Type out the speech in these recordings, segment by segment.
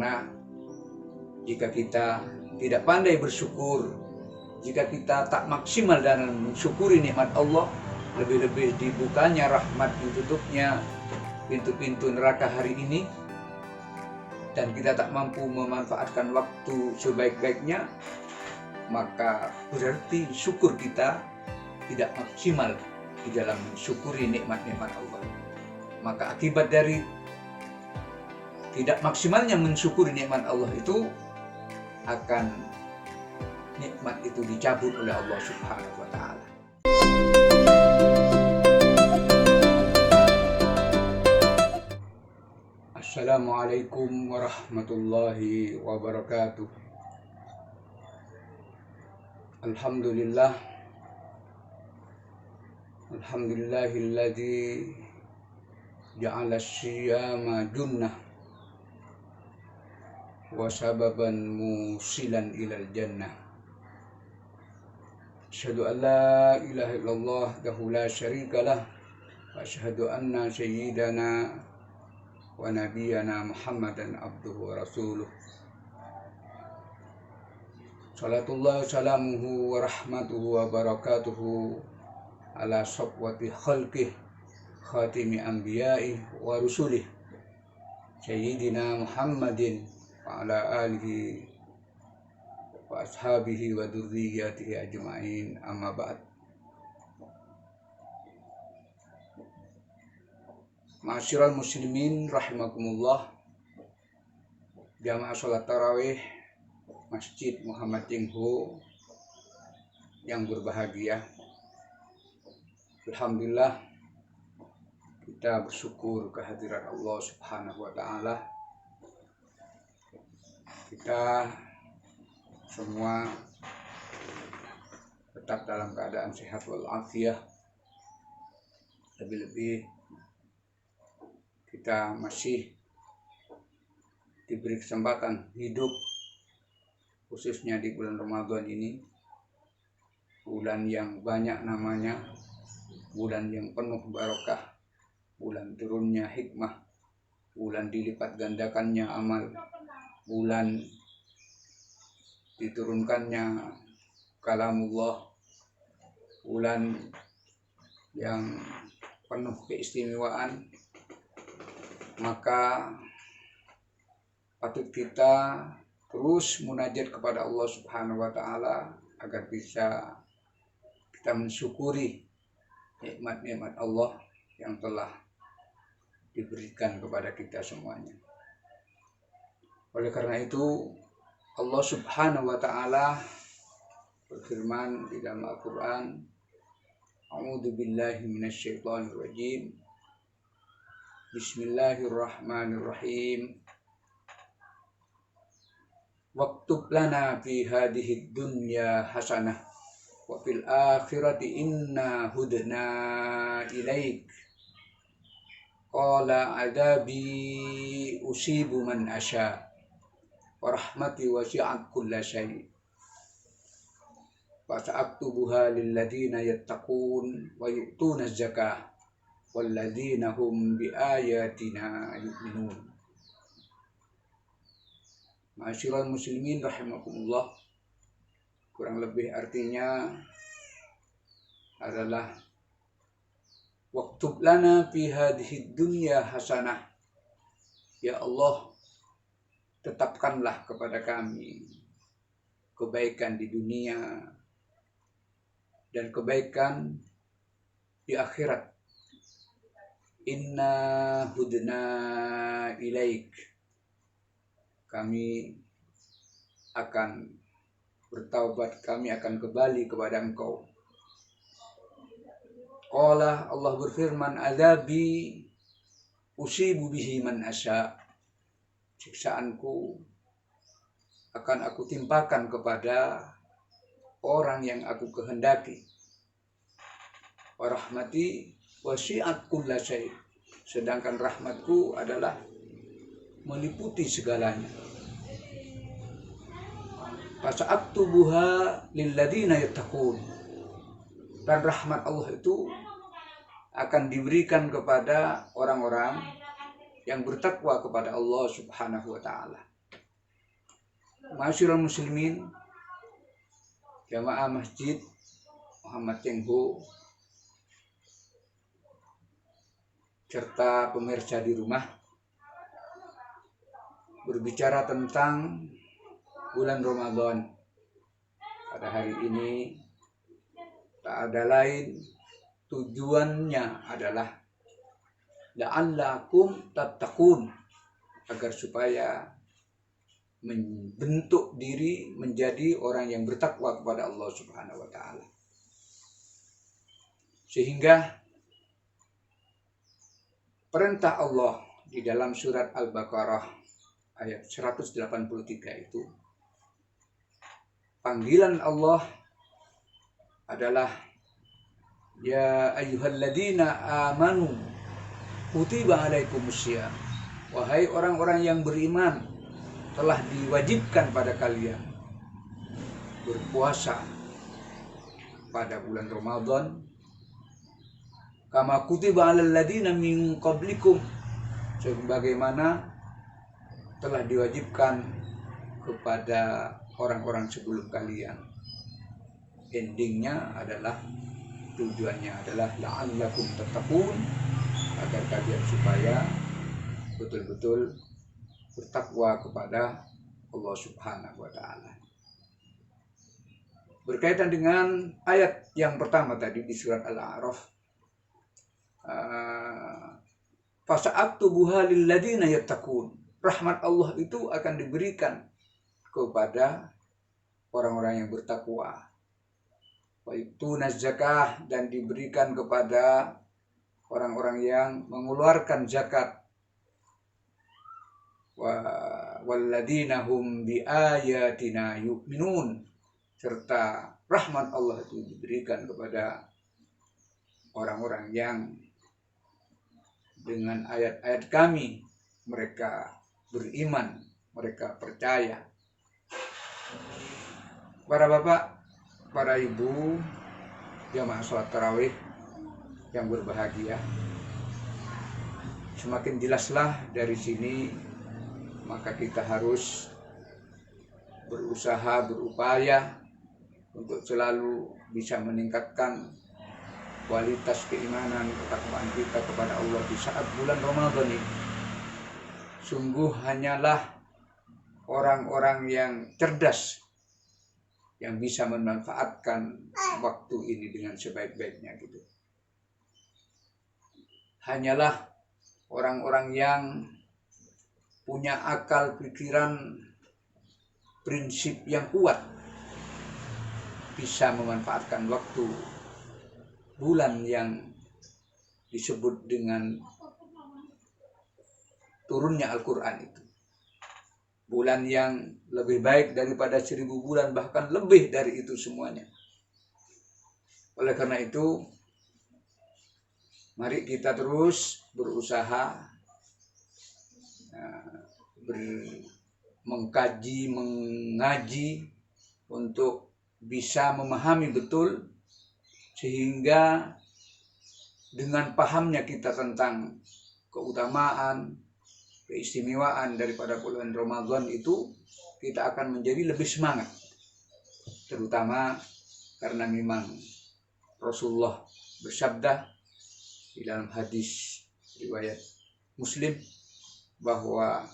Karena jika kita tidak pandai bersyukur, jika kita tak maksimal dalam mensyukuri nikmat Allah, lebih-lebih dibukanya rahmat, ditutupnya pintu-pintu neraka hari ini, dan kita tak mampu memanfaatkan waktu sebaik-baiknya, maka berarti syukur kita tidak maksimal di dalam mensyukuri nikmat-nikmat Allah. Maka akibat dari tidak maksimalnya mensyukuri nikmat Allah itu, akan nikmat itu dicabut oleh Allah Subhanahu wa Ta'ala. Assalamualaikum warahmatullahi wabarakatuh. Alhamdulillah, alhamdulillahilladzi ja'ala syiyama junnah wa sababan musilan ilal jannah. Asyhadu an la ilaha illallah wahdahu la syarikalah, wa asyhadu anna sayyidana wa nabiyana Muhammadan abduhu wa rasuluh. Salatullah salamuhu wa rahmatuhu wa barakatuhu ala safwati khalqih khatimi anbiya'i wa rusulih sayyidina Muhammadin wa ala alihi wa ashabihi wa dzurriyyatihi ajma'in, amma ba'd. Ma'asyiral muslimin rahimakumullah, jamaah salat tarawih Masjid Muhammad Cengho yang berbahagia. Alhamdulillah, kita bersyukur kehadiran Allah Subhanahu wa Ta'ala. Kita semua tetap dalam keadaan sehat walafiat. Lebih-lebih kita masih diberi kesempatan hidup, khususnya di bulan Ramadan ini, bulan yang banyak namanya, bulan yang penuh barokah, bulan turunnya hikmah, bulan dilipat gandakannya amal, bulan diturunkannya kalamullah, bulan yang penuh keistimewaan. Maka patut kita terus munajat kepada Allah Subhanahu wa Ta'ala agar bisa kita mensyukuri nikmat-nikmat Allah yang telah diberikan kepada kita semuanya. Oleh karena itu, Allah Subhanahu wa Ta'ala berfirman di dalam Al-Quran, A'udzu billahi minasyaitonir rajim, Bismillahirrahmanirrahim, Waktub lana fi hadhihi dunya hasanah wa fil akhirati inna hudna ilaik. Qala adabi usibu man asya wa rahmati wasi'at kulla syai' fa sa'aktubuha lil ladzina yattaqun wa yu'tuna zakah wal ladzina hum bi ayatina yu'minun. Ma'asyiral muslimin rahimakumullah, kurang lebih artinya adalah waktub lana fi hadhihi dunya hasanah. Ya Allah, tetapkanlah kepada kami kebaikan di dunia dan kebaikan di akhirat. Inna hudna ilaik, kami akan bertaubat, kami akan kembali kepada Engkau. Qala, Allah berfirman, azabi usibu bihi man asya, siksaanku akan aku timpakan kepada orang yang aku kehendaki. Wa rahmati wasi'at kulla syai', sedangkan rahmatku adalah meliputi segalanya. Fasa'aktubuha lilladzina yattaqun, dan rahmat Allah itu akan diberikan kepada orang-orang yang bertakwa kepada Allah Subhanahu wa Ta'ala. Ma'asyiral muslimin, jamaah Masjid Muhammad Cengho, serta pemirsa di rumah, berbicara tentang bulan Ramadan pada hari ini tak ada lain, tujuannya adalah la'allakum tattaqun, agar supaya membentuk diri menjadi orang yang bertakwa kepada Allah Subhanahu wa taala. Sehingga perintah Allah di dalam surat Al-Baqarah ayat 183 itu, panggilan Allah adalah ya ayyuhalladzina amanu kutiba alaikumussyam, wahai orang-orang yang beriman, telah diwajibkan pada kalian berpuasa pada bulan Ramadan, kama kutiba alal ladzina min qablikum, sebagaimana telah diwajibkan kepada orang-orang sebelum kalian. Endingnya adalah, tujuannya adalah la'allakum tattaqun, agar kalian supaya betul-betul bertakwa kepada Allah Subhanahu wa taala. Berkaitan dengan ayat yang pertama tadi di surat Al-A'raf, fasa'aktubuha lil ladzina yattaqun, rahmat Allah itu akan diberikan kepada orang-orang yang bertakwa. Wa yu'tunaz zakah, dan diberikan kepada orang-orang yang mengeluarkan zakat. Walladzina hum biayatina yu'minun, serta rahmat Allah itu diberikan kepada orang-orang yang dengan ayat-ayat kami mereka beriman, mereka percaya. Para bapak, para ibu, jamaah sholat tarawih yang berbahagia, semakin jelaslah dari sini, maka kita harus berusaha, berupaya untuk selalu bisa meningkatkan kualitas keimanan, ketakwaan kita kepada Allah di saat bulan Ramadan ini. Sungguh hanyalah orang-orang yang cerdas yang bisa memanfaatkan waktu ini dengan sebaik-baiknya gitu. Hanyalah orang-orang yang punya akal pikiran, prinsip yang kuat, bisa memanfaatkan waktu bulan yang disebut dengan turunnya Al-Quran itu. Bulan yang lebih baik daripada 1000 bulan, bahkan lebih dari itu semuanya. Oleh karena itu, mari kita terus berusaha mengkaji, mengaji untuk bisa memahami betul, sehingga dengan pahamnya kita tentang keutamaan, keistimewaan daripada bulan Ramadan itu, kita akan menjadi lebih semangat. Terutama karena memang Rasulullah bersabda di dalam hadis riwayat Muslim bahwa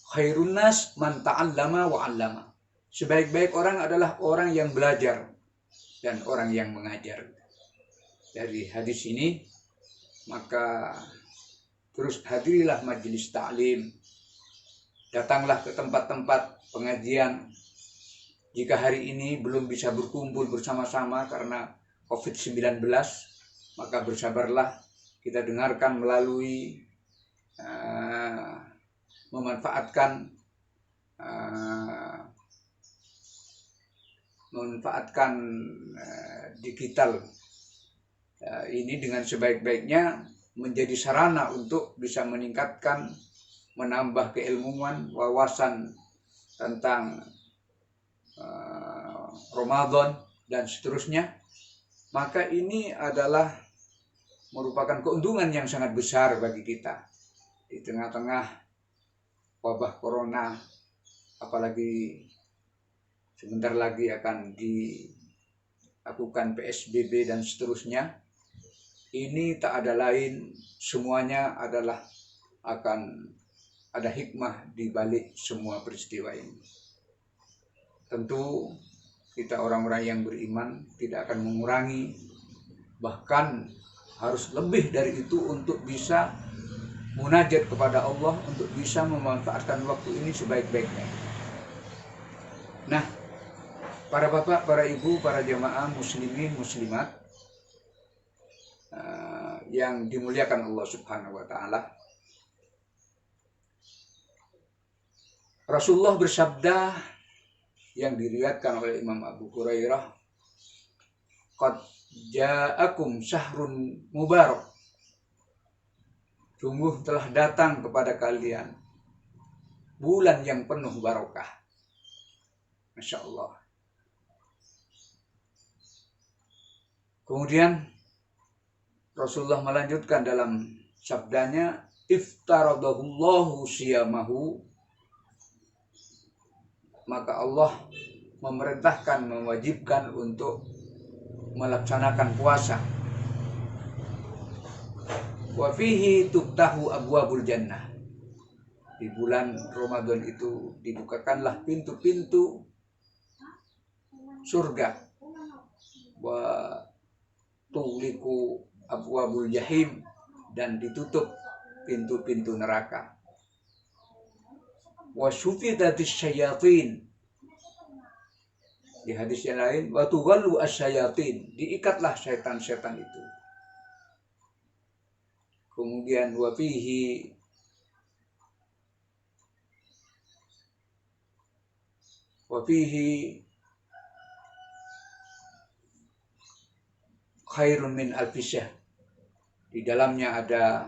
khairun nas man ta'allama wa 'allama. Sebaik-baik orang adalah orang yang belajar dan orang yang mengajar. Dari hadis ini, maka terus hadirilah majelis ta'lim, datanglah ke tempat-tempat pengajian. Jika hari ini belum bisa berkumpul bersama-sama karena COVID-19, maka bersabarlah, kita dengarkan melalui memanfaatkan digital ini dengan sebaik-baiknya, menjadi sarana untuk bisa meningkatkan, menambah keilmuan, wawasan tentang Ramadan dan seterusnya. Maka ini adalah merupakan keuntungan yang sangat besar bagi kita di tengah-tengah wabah corona, apalagi sebentar lagi akan dilakukan PSBB dan seterusnya. Ini tak ada lain, semuanya adalah akan ada hikmah di balik semua peristiwa ini. Tentu kita orang-orang yang beriman tidak akan mengurangi, bahkan harus lebih dari itu untuk bisa munajat kepada Allah, untuk bisa memanfaatkan waktu ini sebaik-baiknya. Nah, para bapak, para ibu, para jamaah muslimin, muslimat yang dimuliakan Allah Subhanahu wa Ta'ala, Rasulullah bersabda yang diriwayatkan oleh Imam Abu Hurairah, "Qad ja'akum syahrun mubarak." Sungguh telah datang kepada kalian bulan yang penuh barokah. Masya Allah. Kemudian Rasulullah melanjutkan dalam sabdanya, "Iftaradahullahu siyamahu." Maka Allah memerintahkan, mewajibkan untuk melaksanakan puasa. Wa fihi tuftahu abwabul jannah. Di bulan Ramadan itu dibukakanlah pintu-pintu surga. Wa tuliku abwabul jahim, dan ditutup pintu-pintu neraka. Wa syufidatis syayatin. Di hadis yang lain, wa tughallu asyayatin, diikatlah setan-setan itu. Kemudian wa fihi khairun min alfisyahr. Di dalamnya ada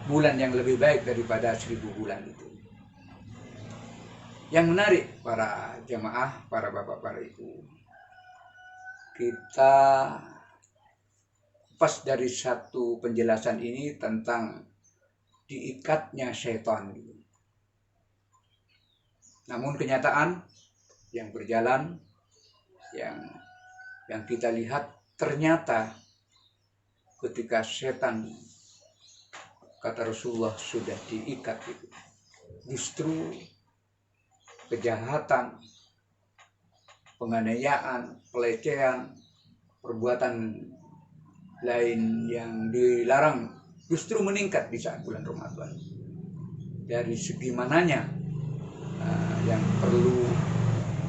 bulan yang lebih baik daripada 1000 bulan itu. Yang menarik para jamaah, para bapak, para ibu, kita pas dari satu penjelasan ini tentang diikatnya syaitan. Namun kenyataan yang berjalan, yang kita lihat, ternyata ketika setan, kata Rasulullah, sudah diikat itu, justru kejahatan, penganiayaan, pelecehan, perbuatan lain yang dilarang justru meningkat di saat bulan Ramadan. Dari segi mananya yang perlu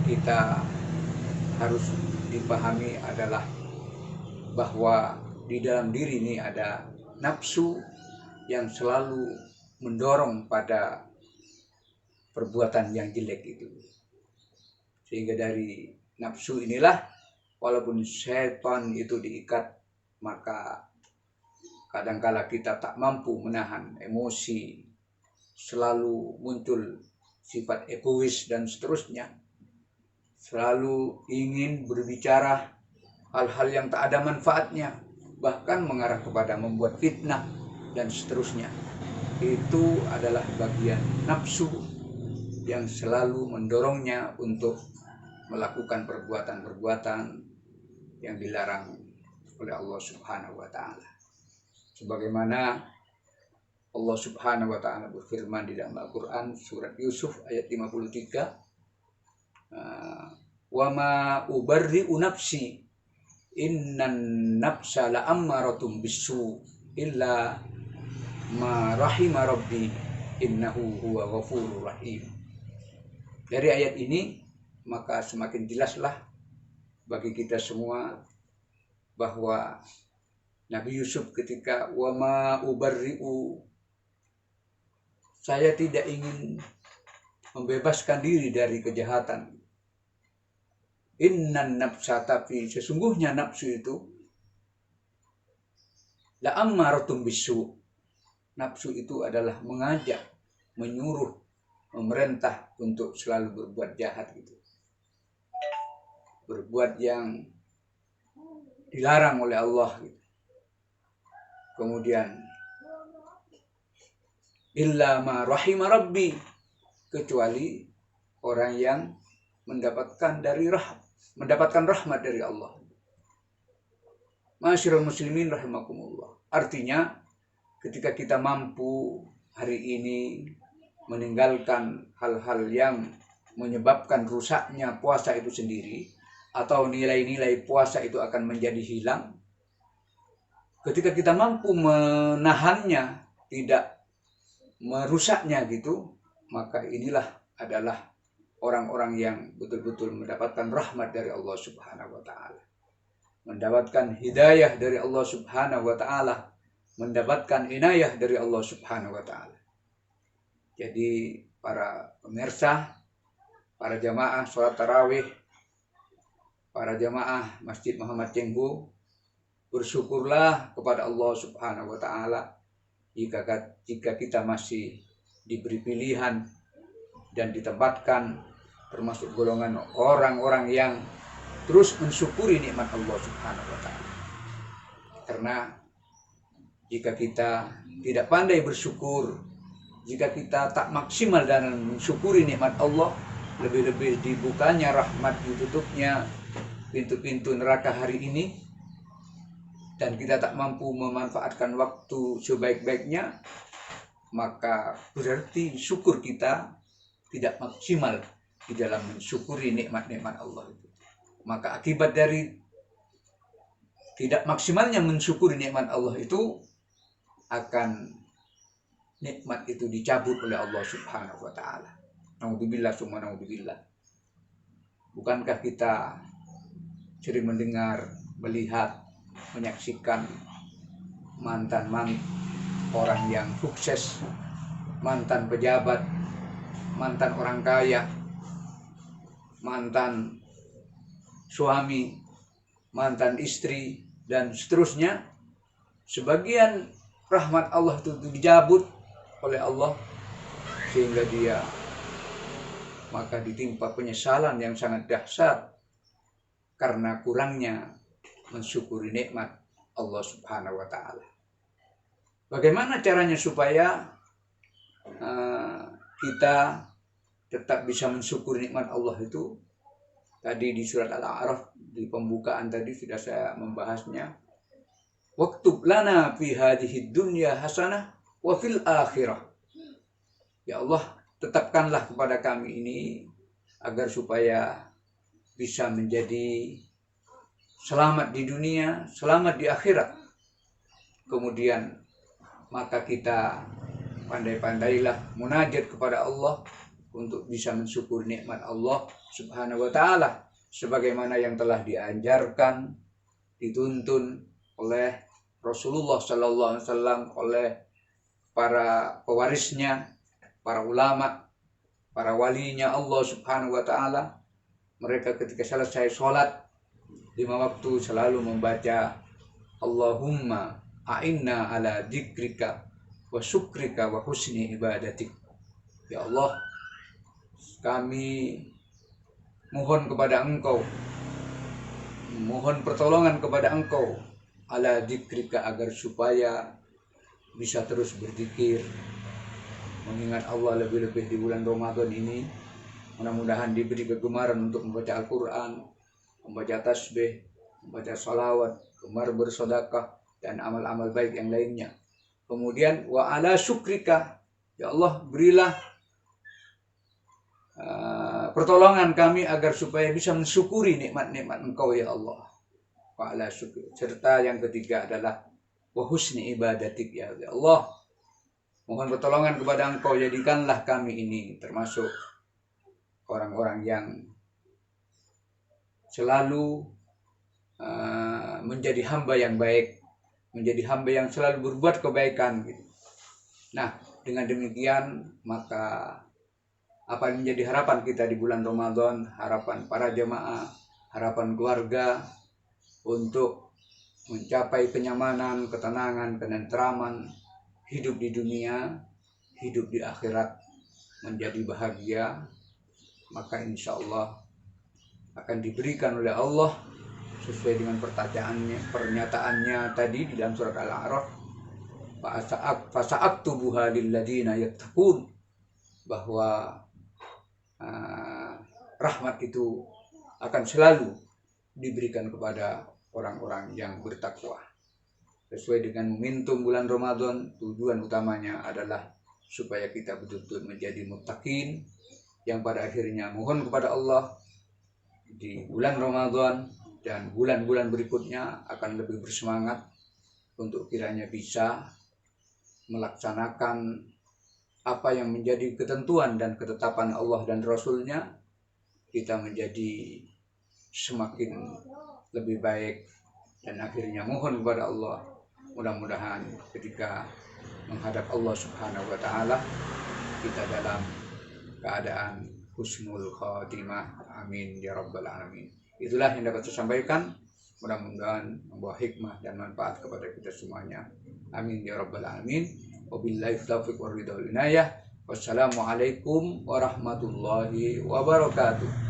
kita harus dipahami adalah bahwa di dalam diri ini ada nafsu yang selalu mendorong pada perbuatan yang jelek itu. Sehingga dari nafsu inilah, walaupun setan itu diikat, maka kadangkala kita tak mampu menahan emosi, selalu muncul sifat egois dan seterusnya, selalu ingin berbicara hal-hal yang tak ada manfaatnya, bahkan mengarah kepada membuat fitnah dan seterusnya. Itu adalah bagian nafsu yang selalu mendorongnya untuk melakukan perbuatan-perbuatan yang dilarang oleh Allah Subhanahu wa Ta'ala. Sebagaimana Allah Subhanahu wa Ta'ala berfirman di dalam Al-Quran, surat Yusuf ayat 53, "Wa ma ubarri'u nafsi, innan nafsa la'ammaratum bisu illa ma rahima rabbi innahu huwa ghafurur rahim." Dari ayat ini maka semakin jelaslah bagi kita semua bahwa Nabi Yusuf ketika wa ma ubarri'u, saya tidak ingin membebaskan diri dari kejahatan. Innan nafsa, tapi sesungguhnya nafsu itu la'ammaratum bisu. Nafsu itu adalah mengajak, menyuruh, memerintah untuk selalu berbuat jahat gitu. Berbuat yang dilarang oleh Allah gitu. Kemudian illa ma rahima rabbi, kecuali orang yang mendapatkan rahmat dari Allah. Ma'asyiral muslimin rahimakumullah. Artinya ketika kita mampu hari ini meninggalkan hal-hal yang menyebabkan rusaknya puasa itu sendiri, atau nilai-nilai puasa itu akan menjadi hilang. Ketika kita mampu menahannya, tidak merusaknya gitu, maka inilah adalah orang-orang yang betul-betul mendapatkan rahmat dari Allah Subhanahu wa taala. Mendapatkan hidayah dari Allah Subhanahu wa taala, mendapatkan inayah dari Allah Subhanahu wa taala. Jadi para pemirsa, para jamaah sholat tarawih, para jamaah Masjid Muhammad Cengho, bersyukurlah kepada Allah Subhanahu wa taala jika kita masih diberi pilihan dan ditempatkan termasuk golongan orang-orang yang terus mensyukuri nikmat Allah Subhanahu wa taala. Karena jika kita tidak pandai bersyukur, jika kita tak maksimal dalam mensyukuri nikmat Allah, lebih-lebih dibukanya rahmat, ditutupnya pintu-pintu neraka hari ini, dan kita tak mampu memanfaatkan waktu sebaik-baiknya, maka berarti syukur kita tidak maksimal di dalam mensyukuri nikmat-nikmat Allah itu. Maka akibat dari tidak maksimalnya mensyukuri nikmat Allah itu, akan nikmat itu dicabut oleh Allah Subhanahu wa taala. Naudzubillah summa naudzubillah. Bukankah kita sering mendengar, melihat, menyaksikan mantan orang yang sukses, mantan pejabat, mantan orang kaya, mantan suami, mantan istri, dan seterusnya. Sebagian rahmat Allah itu dicabut oleh Allah, sehingga dia maka ditimpa penyesalan yang sangat dahsyat karena kurangnya mensyukuri nikmat Allah Subhanahu wa taala. Bagaimana caranya supaya kita tetap bisa mensyukuri nikmat Allah itu? Tadi di surat Al-A'raf, di pembukaan tadi sudah saya membahasnya. Waktub lana fi hadhihi dunya hasanah wa fil akhirah. Ya Allah, tetapkanlah kepada kami ini agar supaya bisa menjadi selamat di dunia, selamat di akhirat. Kemudian maka kita pandai-pandailah munajat kepada Allah untuk bisa mensyukur nikmat Allah Subhanahu wa taala sebagaimana yang telah diajarkan, dituntun oleh Rasulullah sallallahu alaihi wasallam, oleh para pewarisnya, para ulama, para walinya Allah Subhanahu wa taala. Mereka ketika selesai sholat 5 waktu selalu membaca Allahumma a'inna ala dzikrika wa syukrika wa husni ibadatik. Ya Allah, kami mohon kepada Engkau, mohon pertolongan kepada Engkau ala dzikrika, agar supaya bisa terus berzikir, mengingat Allah, lebih-lebih di bulan Ramadan ini. Mudah-mudahan diberi kegemaran untuk membaca Al-Quran, membaca tasbih, membaca salawat, gemar bersedekah, dan amal-amal baik yang lainnya. Kemudian wa ala syukrika, ya Allah, berilah pertolongan kami agar supaya bisa mensyukuri nikmat-nikmat Engkau ya Allah. Wa ala syukri. Serta yang ketiga adalah wa husni ibadatik, ya Allah. Mohon pertolongan kepada Engkau, jadikanlah kami ini termasuk orang-orang yang selalu menjadi hamba yang baik, menjadi hamba yang selalu berbuat kebaikan gitu. Nah, dengan demikian maka apa yang menjadi harapan kita di bulan Ramadan, harapan para jemaah, harapan keluarga untuk mencapai kenyamanan, ketenangan, ketentraman, hidup di dunia, hidup di akhirat, menjadi bahagia, maka insya Allah akan diberikan oleh Allah sesuai dengan pernyataannya tadi di dalam surat Al-A'raf, fasa'aktubuha lilladina yattaqun, bahwa rahmat itu akan selalu diberikan kepada orang-orang yang bertakwa. Sesuai dengan momentum bulan Ramadan, tujuan utamanya adalah supaya kita betul-betul menjadi muttaqin yang pada akhirnya mohon kepada Allah di bulan Ramadan dan bulan-bulan berikutnya akan lebih bersemangat untuk kiranya bisa melaksanakan apa yang menjadi ketentuan dan ketetapan Allah dan Rasul-Nya. Kita menjadi semakin lebih baik dan akhirnya mohon kepada Allah, mudah-mudahan ketika menghadap Allah Subhanahu wa taala kita dalam keadaan husnul khatimah. Amin ya rabbal alamin. Itulah yang dapat saya sampaikan, mudah-mudahan membawa hikmah dan manfaat kepada kita semuanya. Amin ya rabbal alamin. Wabillahi taufiq wal hidayah. Wassalamualaikum warahmatullahi wabarakatuh.